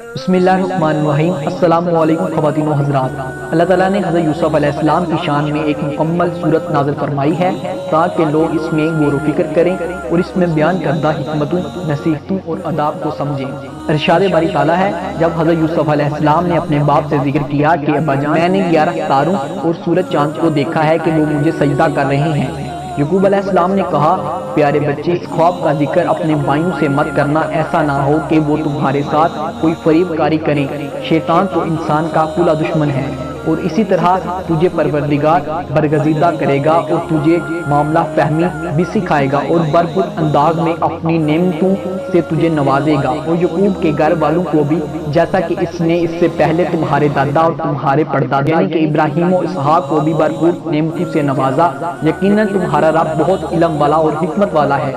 بسم اللہ الرحمن الرحیم۔ السلام علیکم خواتین و حضرات۔ اللہ تعالیٰ نے حضرت یوسف علیہ السلام کی شان میں ایک مکمل صورت نازل فرمائی ہے تاکہ لوگ اس میں غور و فکر کریں اور اس میں بیان کردہ حکمتوں، نصیحتوں اور آداب کو سمجھیں۔ ارشاد باری تعالیٰ ہے، جب حضرت یوسف علیہ السلام نے اپنے باپ سے ذکر کیا کہ ابا جان، میں نے 11 ستاروں اور سورج چاند کو دیکھا ہے کہ وہ مجھے سجدہ کر رہے ہیں۔ یعقوب علیہ السلام نے کہا، پیارے بچے، اس خواب کا ذکر اپنے بھائیوں سے مت کرنا، ایسا نہ ہو کہ وہ تمہارے ساتھ کوئی فریب کاری کریں۔ شیطان تو انسان کا کھلا دشمن ہے اور اسی طرح تجھے پروردگار برگزیدہ کرے گا اور تجھے معاملہ فہمی بھی سکھائے گا اور بھرپور انداز میں اپنی نعمتوں سے تجھے نوازے گا، اور یعقوب کے گھر والوں کو بھی، جیسا کہ اس نے اس سے پہلے تمہارے دادا اور تمہارے پردادا یعنی کہ ابراہیم و اسحاق کو بھی بھرپور نعمتوں سے نوازا۔ یقیناً تمہارا رب بہت علم والا اور حکمت والا ہے۔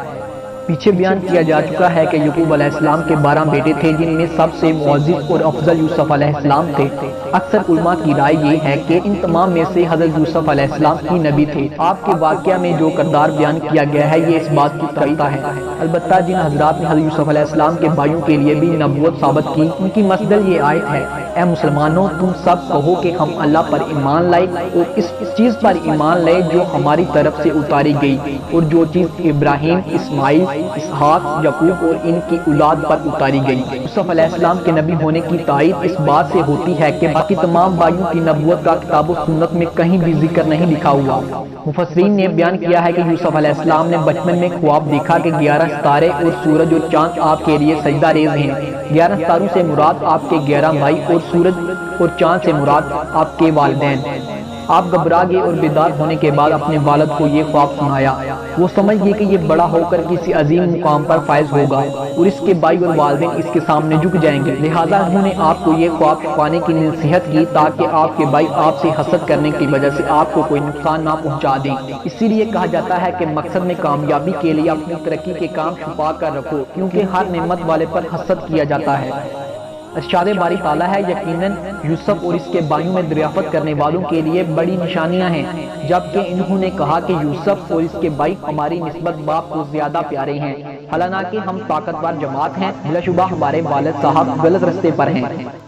پیچھے بیان کیا جا چکا ہے کہ یعقوب علیہ السلام کے 12 بیٹے تھے، جن میں سب سے معزز اور افضل یوسف علیہ السلام تھے۔ اکثر علماء کی رائے یہ ہے کہ ان تمام میں سے حضرت یوسف علیہ السلام ہی نبی تھے۔ آپ کے واقعہ میں جو کردار بیان کیا گیا ہے یہ اس بات کی کرتا ہے۔ البتہ جن حضرات نے حضرت یوسف علیہ السلام کے بھائیوں کے لیے بھی نبوت ثابت کی، ان کی مصدر یہ آیت ہے، اے مسلمانوں، تم سب کہو کہ ہم اللہ پر ایمان لائے اور اس چیز پر ایمان لائے جو ہماری طرف سے اتاری گئی، اور جو چیز ابراہیم، اسماعیل، اسحاق، یعقوب اور ان کی اولاد پر اتاری گئی۔ یوسف علیہ السلام کے نبی ہونے کی تائید اس بات سے ہوتی ہے کہ باقی تمام بھائیوں کی نبوت کا کتاب و سنت میں کہیں بھی ذکر نہیں لکھا ہوا۔ مفسرین نے بیان کیا ہے کہ یوسف علیہ السلام نے بچپن میں خواب دیکھا کہ 11 ستارے اور سورج اور چاند آپ کے لیے سجدہ ریز ہیں۔ 11 ستاروں سے مراد آپ کے 11 بھائی اور سورج اور چاند سے مراد آپ کے والدین۔ آپ گھبرا گئے اور بیدار ہونے کے بعد اپنے والد کو یہ خواب سنایا۔ وہ سمجھ گئے کہ یہ بڑا ہو کر کسی عظیم مقام پر فائز ہوگا اور اس کے بھائی اور والدین اس کے سامنے جھک جائیں گے، لہٰذا انہوں نے آپ کو یہ خواب چھپانے کی نصیحت کی تاکہ آپ کے بھائی آپ سے حسد کرنے کی وجہ سے آپ کو کوئی نقصان نہ پہنچا دیں۔ اسی لیے کہا جاتا ہے کہ مقصد میں کامیابی کے لیے اپنی ترقی کے کام چھپا کر رکھو، کیونکہ ہر نعمت والے پر حسد کیا جاتا ہے۔ ارشاد باری تعالیٰ ہے، یقیناً یوسف اور اس کے بھائیوں میں دریافت کرنے والوں کے لیے بڑی نشانیاں ہیں، جبکہ انہوں نے کہا کہ یوسف اور اس کے بھائی ہماری نسبت باپ کو زیادہ پیارے ہیں، حالانکہ ہم طاقتور جماعت ہیں، بلا شبہ ہمارے والد صاحب غلط رستے پر ہیں۔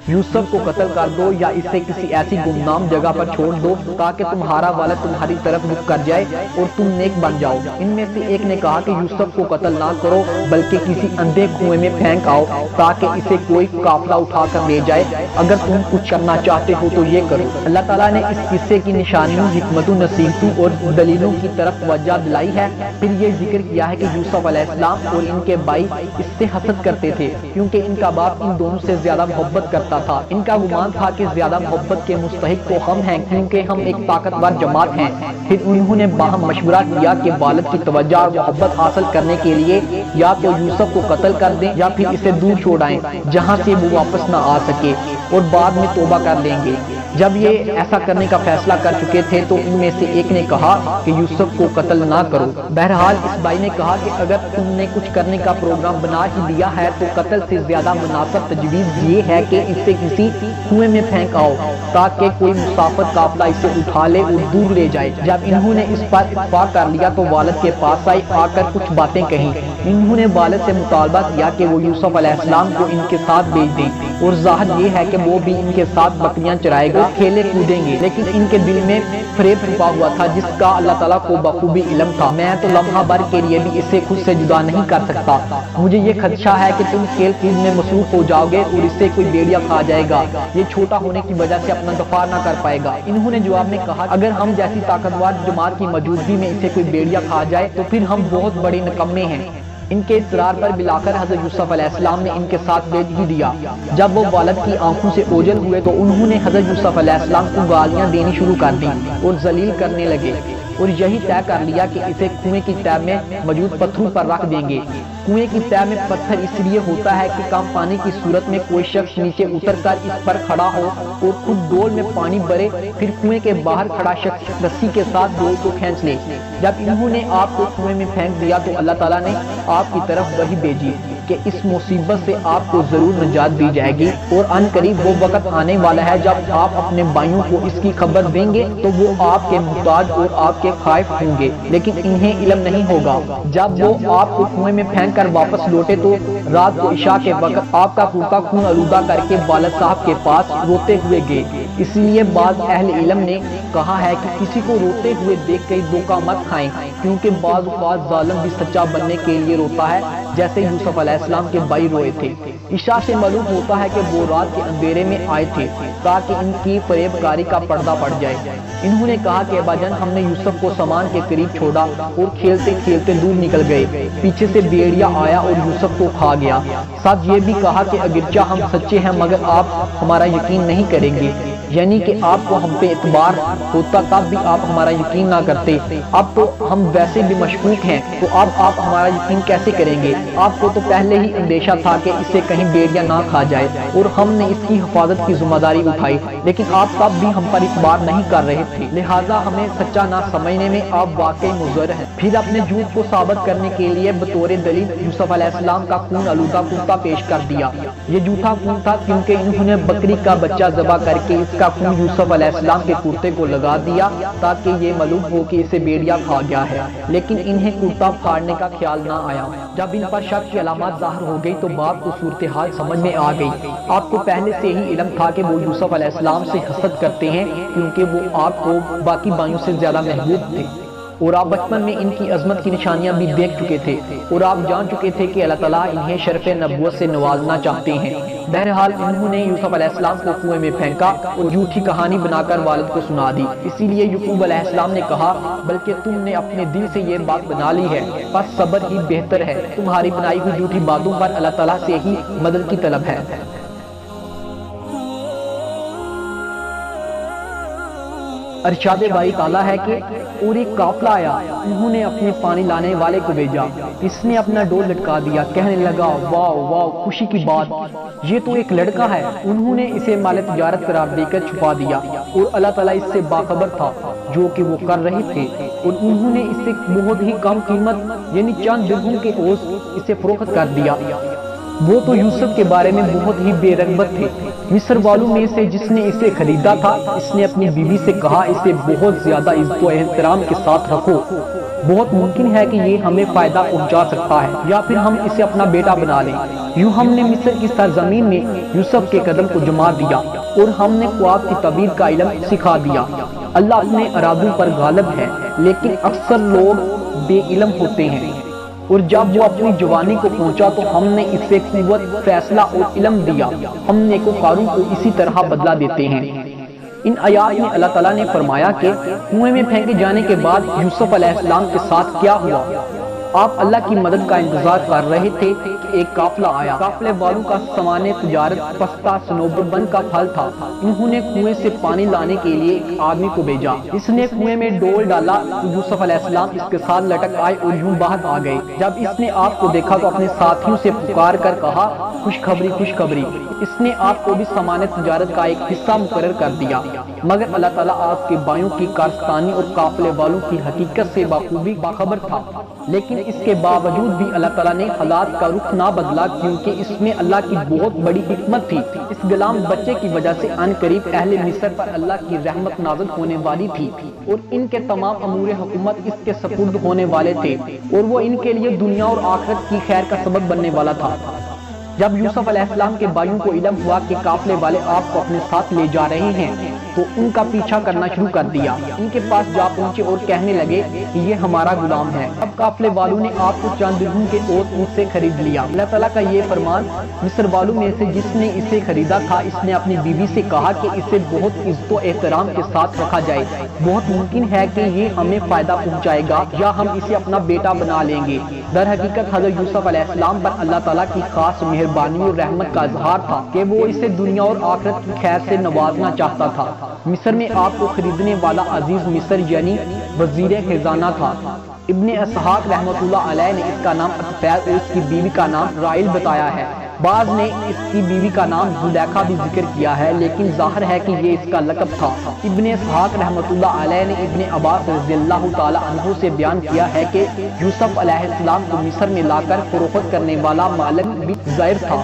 یوسف کو قتل کر دو یا اسے کسی ایسی گمنام جگہ پر چھوڑ دو تاکہ تمہارا والد تمہاری طرف رخ کر جائے اور تم نیک بن جاؤ۔ ان میں سے ایک نے کہا کہ یوسف کو قتل نہ کرو بلکہ کسی اندھے کنویں میں پھینک آؤ تاکہ اسے کوئی قافلہ اٹھا کر لے جائے۔ اگر تم کچھ کرنا چاہتے ہو تو یہ کرو۔ اللہ تعالیٰ نے اس قصے کی نشانیوں، حکمتوں، نصیحتوں اور دلیلوں کی طرف توجہ دلائی ہے۔ پھر یہ ذکر کیا ہے کہ یوسف علیہ السلام اور ان کے بھائی اس سے حسد کرتے تھے کیونکہ ان کا باپ ان دونوں سے زیادہ محبت کرتا تھا۔ ان کا گمان تھا کہ زیادہ محبت کے مستحق تو ہم ہیں کیونکہ ہم ایک طاقتور جماعت ہیں۔ پھر انہوں نے باہم مشورہ کیا کہ والد کی توجہ اور محبت حاصل کرنے کے لیے یا تو یوسف کو قتل کر دیں یا پھر اسے دور چھوڑائیں جہاں سے وہ واپس نہ آ سکے، اور بعد میں توبہ کر لیں گے۔ جب یہ ایسا کرنے کا فیصلہ کر چکے تھے تو ان میں سے ایک نے کہا کہ یوسف کو قتل نہ کرو۔ بہرحال اس بھائی نے کہا کہ اگر تم نے کچھ کرنے کا پروگرام بنا ہی دیا ہے تو قتل سے زیادہ مناسب تجویز یہ ہے کہ اسے کسی کنویں میں پھینک آؤ تاکہ کوئی مسافر قافلہ اسے اٹھا لے اور دور لے جائے۔ جب انہوں نے اس پر اتفاق کر لیا تو والد کے پاس آئے، آ کر کچھ باتیں کہیں۔ انہوں نے والد سے مطالبہ کیا کہ وہ یوسف علیہ السلام کو ان کے ساتھ بھیج دیں، اور ظاہر یہ ہے کہ وہ بھی ان کے ساتھ بکریاں چرائے گا، کھیلے کودیں گے، لیکن ان کے دل میں فریب چھپا ہوا تھا جس کا اللہ تعالیٰ کو بخوبی علم تھا۔ میں تو لمحہ بھر کے لیے بھی اسے خود سے جدا نہیں کر سکتا، مجھے یہ خدشہ ہے کہ تم کھیل کود میں مصروف ہو جاؤ گے اور اسے کوئی بھیڑیا کھا جائے گا، یہ چھوٹا ہونے کی وجہ سے اپنا دفاع نہ کر پائے گا۔ انہوں نے جواب میں کہا، اگر ہم جیسی طاقتور جماعت کی موجودگی میں اسے کوئی بھیڑیا کھا جائے تو پھر ہم بہت بڑے نکمے ہیں۔ ان کے اصرار پر بلاخر حضرت یوسف علیہ السلام نے ان کے ساتھ بھیج ہی دیا۔ جب وہ والد کی آنکھوں سے اوجھل ہوئے تو انہوں نے حضرت یوسف علیہ السلام کو گالیاں دینی شروع کر دی اور ذلیل کرنے لگے، اور یہی طے کر لیا کہ اسے کنویں کی تہ میں موجود پتھروں پر رکھ دیں گے۔ کنویں کی تہ میں پتھر اس لیے ہوتا ہے کہ کم پانی کی صورت میں کوئی شخص نیچے اتر کر اس پر کھڑا ہو اور خود ڈول میں پانی بھرے، پھر کنویں کے باہر کھڑا شخص رسی کے ساتھ ڈول کو کھینچ لے۔ جب انہوں نے آپ کو کنویں میں پھینک دیا تو اللہ تعالیٰ نے آپ کی طرف وحی بھیجی کہ اس مصیبت سے آپ کو ضرور نجات دی جائے گی، اور ان قریب وہ وقت آنے والا ہے جب آپ اپنے بھائیوں کو اس کی خبر دیں گے تو وہ آپ کے محتاج اور آپ کے خائف ہوں گے، لیکن انہیں علم نہیں ہوگا۔ جب وہ آپ کو کنویں میں پھینک کر واپس لوٹے تو رات کو عشاء کے وقت آپ کا کرتا خون آلودہ کر کے والد صاحب کے پاس روتے ہوئے گئے۔ اس لیے بعض اہل علم نے کہا ہے کہ کسی کو روتے ہوئے دیکھ کے دھوکہ مت کھائیں، کیونکہ بعض اوقات ظالم بھی سچا بننے کے لیے روتا ہے، جیسے یوسف علیہ السلام کے بھائی روئے تھے۔ عشاء سے معلوم ہوتا ہے کہ وہ رات کے اندھیرے میں آئے تھے تاکہ ان کی فریب کاری کا پردہ پڑ جائے۔ انہوں نے کہا کہ ابا جان، ہم نے یوسف کو سامان کے قریب چھوڑا اور کھیلتے کھیلتے دور نکل گئے، پیچھے سے بھیڑیا آیا اور یوسف کو کھا گیا۔ ساتھ یہ بھی کہا کہ اگرچہ ہم سچے ہیں مگر آپ ہمارا یقین نہیں کریں گے، یعنی کہ آپ کو ہم پہ اعتبار ہوتا تب بھی آپ ہمارا یقین نہ کرتے، اب تو ہم ویسے بھی مشکوک ہیں تو اب آپ ہمارا یقین کیسے کریں گے؟ آپ کو تو پہلے ہی اندیشہ تھا کہ اسے کہیں بھیڑیا نہ کھا جائے اور ہم نے اس کی حفاظت کی ذمہ داری اٹھائی، لیکن آپ تب بھی ہم پر اعتبار نہیں کر رہے تھے، لہٰذا ہمیں سچا نہ سمجھنے میں آپ واقعی مضر ہیں۔ پھر اپنے جھوٹ کو ثابت کرنے کے لیے بطور دلیل یوسف علیہ السلام کا خون آلودہ کرتا پیش کر دیا۔ یہ جھوٹا خون تھا کیونکہ انہوں نے بکری کا بچہ ذبح کر کے اس کا خون یوسف علیہ السلام کے کرتے کو لگا دیا تاکہ یہ معلوم ہو کہ اسے بھیڑیا کھا گیا ہے، لیکن انہیں کرتا پھاڑنے کا خیال نہ آیا۔ جب ان پر شک کی علامات ظاہر ہو گئی تو باپ کو صورتحال سمجھ میں آ گئی۔ آپ کو پہلے سے ہی علم تھا کہ وہ یوسف علیہ السلام سے حسد کرتے ہیں کیونکہ وہ آپ کو باقی بھائیوں سے زیادہ محبوب تھے، اور آپ بچپن میں ان کی عظمت کی نشانیاں بھی دیکھ چکے تھے، اور آپ جان چکے تھے کہ اللہ تعالیٰ انہیں شرف نبوت سے نوازنا چاہتے ہیں۔ بہرحال انہوں نے یوسف علیہ السلام کو کنویں میں پھینکا اور جھوٹی کہانی بنا کر والد کو سنا دی۔ اسی لیے یعقوب علیہ السلام نے کہا، بلکہ تم نے اپنے دل سے یہ بات بنا لی ہے، بس صبر ہی بہتر ہے، تمہاری بنائی ہوئی جھوٹی باتوں پر اللہ تعالیٰ سے ہی مدد کی طلب ہے۔ ارشاد باری تعالیٰ ہے کہ اور ایک قافلہ آیا، انہوں نے اپنے پانی لانے والے کو بھیجا، اس نے اپنا ڈول لٹکا دیا، کہنے لگا واو واو، خوشی کی بات، یہ تو ایک لڑکا ہے۔ انہوں نے اسے مال تجارت قرار دے کر چھپا دیا، اور اللہ تعالیٰ اس سے باخبر تھا جو کہ وہ کر رہے تھے، اور انہوں نے اسے بہت ہی کم قیمت یعنی چند درہم کے عوض اسے فروخت کر دیا۔ وہ تو یوسف کے بارے میں بہت ہی بے رغبت تھے۔ مصر والوں میں سے جس نے اسے خریدا تھا، اس نے اپنی بیوی سے کہا اسے بہت زیادہ عزت و احترام کے ساتھ رکھو، بہت ممکن ہے کہ یہ ہمیں فائدہ پہنچا سکتا ہے یا پھر ہم اسے اپنا بیٹا بنا لیں۔ یوں ہم نے مصر کی سرزمین میں یوسف کے قدم کو جما دیا اور ہم نے خواب کی تعبیر کا علم سکھا دیا۔ اللہ اپنے ارادوں پر غالب ہے، لیکن اکثر لوگ بے علم ہوتے ہیں، اور جب وہ اپنی جوانی کو پہنچا تو ہم نے اسے قوت، فیصلہ اور علم دیا۔ ہم نیکوکاروں کو اسی طرح بدلہ دیتے ہیں۔ ان آیات میں اللہ تعالیٰ نے فرمایا کہ کنویں میں پھینکے جانے کے بعد یوسف علیہ السلام کے ساتھ کیا ہوا۔ آپ اللہ کی مدد کا انتظار کر رہے تھے کہ ایک قافلہ آیا۔ قافلے والوں کا سامان تجارت پستہ صنوبر بن کا پھل تھا۔ انہوں نے کنویں سے پانی لانے کے لیے ایک آدمی کو بھیجا، اس نے کنویں میں ڈول ڈالا تو یوسف علیہ السلام اس کے ساتھ لٹک آئے اور یوں باہر آ گئے۔ جب اس نے آپ کو دیکھا تو اپنے ساتھیوں سے پکار کر کہا، خوشخبری خوشخبری، اس نے آپ کو بھی سامان تجارت کا ایک حصہ مقرر کر دیا۔ مگر اللہ تعالیٰ آپ کے بھائیوں کی کارستانی اور قافلے والوں کی حقیقت سے بخوبی باخبر تھا، لیکن اس کے باوجود بھی اللہ تعالیٰ نے حالات کا رخ نہ بدلا، کیونکہ اس میں اللہ کی بہت بڑی حکمت تھی۔ اس غلام بچے کی وجہ سے ان قریب اہل مصر پر اللہ کی رحمت نازل ہونے والی تھی، اور ان کے تمام امور حکومت اس کے سپرد ہونے والے تھے، اور وہ ان کے لیے دنیا اور آخرت کی خیر کا سبب بننے والا تھا۔ جب یوسف علیہ السلام کے بھائیوں کو علم ہوا کہ قافلے والے آپ کو اپنے ساتھ لے جا رہے ہیں تو ان کا پیچھا کرنا شروع کر دیا۔ ان کے پاس جا پہنچے اور کہنے لگے کہ یہ ہمارا غلام ہے۔ اب قافلے والوں نے آپ کو چند درہم کے عوض ان سے خرید لیا۔ اللہ تعالیٰ کا یہ فرمان، مصر والوں میں سے جس نے اسے خریدا تھا، اس نے اپنی بیوی سے کہا کہ اسے بہت عزت و احترام کے ساتھ رکھا جائے، بہت ممکن ہے کہ یہ ہمیں فائدہ پہنچائے گا یا ہم اسے اپنا بیٹا بنا لیں گے۔ در حقیقت حضرت یوسف علیہ السلام پر اللہ تعالیٰ کی خاص مہربانی اور رحمت کا اظہار تھا کہ وہ اسے دنیا اور آخرت کی خیر سے نوازنا چاہتا تھا۔ مصر میں آپ کو خریدنے والا عزیز مصر یعنی وزیر خزانہ تھا۔ ابن اسحاق رحمۃ اللہ علیہ نے اس کا نام اطفیل اور اس کی بیوی کا نام رائل بتایا ہے۔ بعض نے اس کی بیوی کا نام زلیخا بھی ذکر کیا ہے، لیکن ظاہر ہے کہ یہ اس کا لقب تھا۔ ابن اسحاق رحمۃ اللہ علیہ نے ابن عباس رضی اللہ تعالی عنہ سے بیان کیا ہے کہ یوسف علیہ السلام کو مصر میں لا کر فروخت کرنے والا مالک بھی زائر تھا۔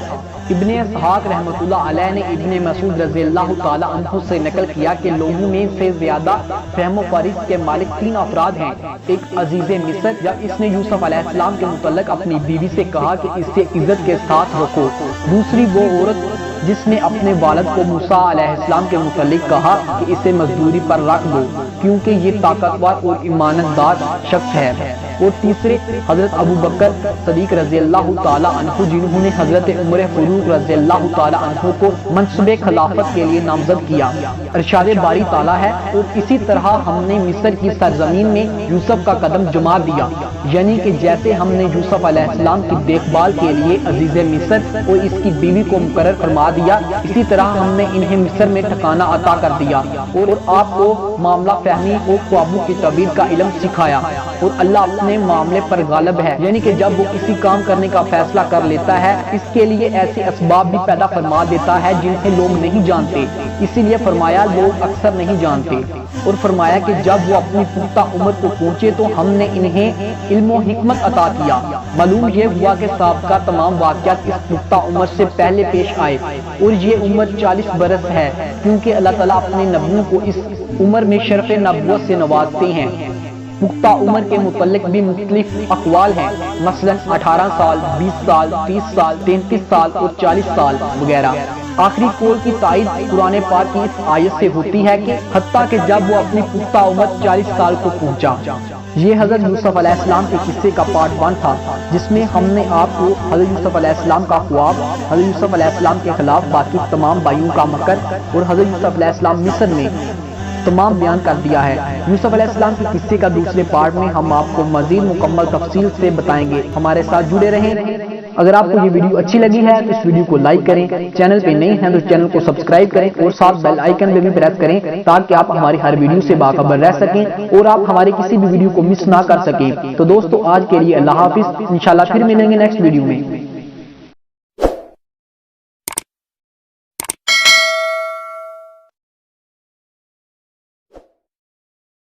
ابن اسحاق رحمۃ اللہ علیہ نے ابن مسعود رضی اللہ تعالی عنہ سے نقل کیا کہ لوگوں میں سے زیادہ فہم و فہرست کے مالک 3 افراد ہیں۔ ایک عزیز مصر، جب اس نے یوسف علیہ السلام کے متعلق اپنی بیوی سے کہا کہ اسے عزت کے ساتھ رکھو۔ دوسری وہ عورت جس نے اپنے والد کو موسیٰ علیہ السلام کے متعلق کہا کہ اسے مزدوری پر رکھ دو کیونکہ یہ طاقتور اور ایمانت دار شخص ہے۔ اور تیسرے حضرت ابو بکر صدیق رضی اللہ تعالی عنہ، جنہوں نے حضرت عمر فاروق رضی اللہ تعالی عنہ کو منصب خلافت کے لیے نامزد کیا۔ ارشاد باری تعالی ہے، اور اسی طرح ہم نے مصر کی سرزمین میں یوسف کا قدم جما دیا، یعنی کہ جیسے ہم نے یوسف علیہ السلام کی دیکھ بھال کے لیے عزیز مصر اور اس کی بیوی کو مقرر فرما دیا، اسی طرح ہم نے انہیں مصر میں ٹھکانہ عطا کر دیا اور آپ کو معاملہ فہمی اور خوابوں کی تعبیر کا علم سکھایا۔ اور اللہ اپنے معاملے پر غالب ہے، یعنی کہ جب وہ کسی کام کرنے کا فیصلہ کر لیتا ہے اس کے لیے ایسے اسباب بھی پیدا فرما دیتا ہے جنہیں لوگ نہیں جانتے، اسی لیے فرمایا لوگ اکثر نہیں جانتے۔ اور فرمایا کہ جب وہ اپنی پختہ عمر کو پہنچے تو ہم نے انہیں علم و حکمت عطا کیا۔ معلوم یہ ہوا کہ سابقہ تمام واقعات اس پختہ عمر سے پہلے پیش آئے، اور یہ عمر 40 برس ہے، کیونکہ اللہ تعالیٰ اپنے نبیوں کو اس عمر میں شرف نبوت سے نوازتے ہیں۔ پختہ عمر کے متعلق بھی مختلف اقوال ہیں، مثلا 18 سال، 20 سال، 30 سال، 33 سال اور 40 سال وغیرہ۔ آخری قول کی تائید قرآن پاک کی اس آیت سے ہوتی ہے کہ حتیٰ کہ جب وہ اپنی پختہ عمر 40 سال کو پہنچا۔ یہ حضرت یوسف علیہ السلام کے قصے کا پارٹ 1 تھا، جس میں ہم نے آپ کو حضرت یوسف علیہ السلام کا خواب، حضرت یوسف علیہ السلام کے خلاف باقی تمام بھائیوں کا مکر اور حضرت یوسف علیہ السلام مصر میں تمام بیان کر دیا ہے۔ یوسف علیہ السلام کے قصے کا دوسرے پارٹ میں ہم آپ کو مزید مکمل تفصیل سے بتائیں گے، ہمارے ساتھ جڑے رہیں۔ اگر آپ کو یہ ویڈیو اچھی لگی ہے تو اس ویڈیو کو لائک کریں، چینل پہ نئے ہیں تو چینل کو سبسکرائب کریں اور ساتھ بیل آئیکن پہ بھی پریس کریں تاکہ آپ ہماری ہر ویڈیو سے باخبر رہ سکیں اور آپ ہماری کسی بھی ویڈیو کو مس نہ کر سکیں۔ تو دوستو آج کے لیے اللہ حافظ، انشاءاللہ پھر ملیں گے نیکسٹ ویڈیو میں۔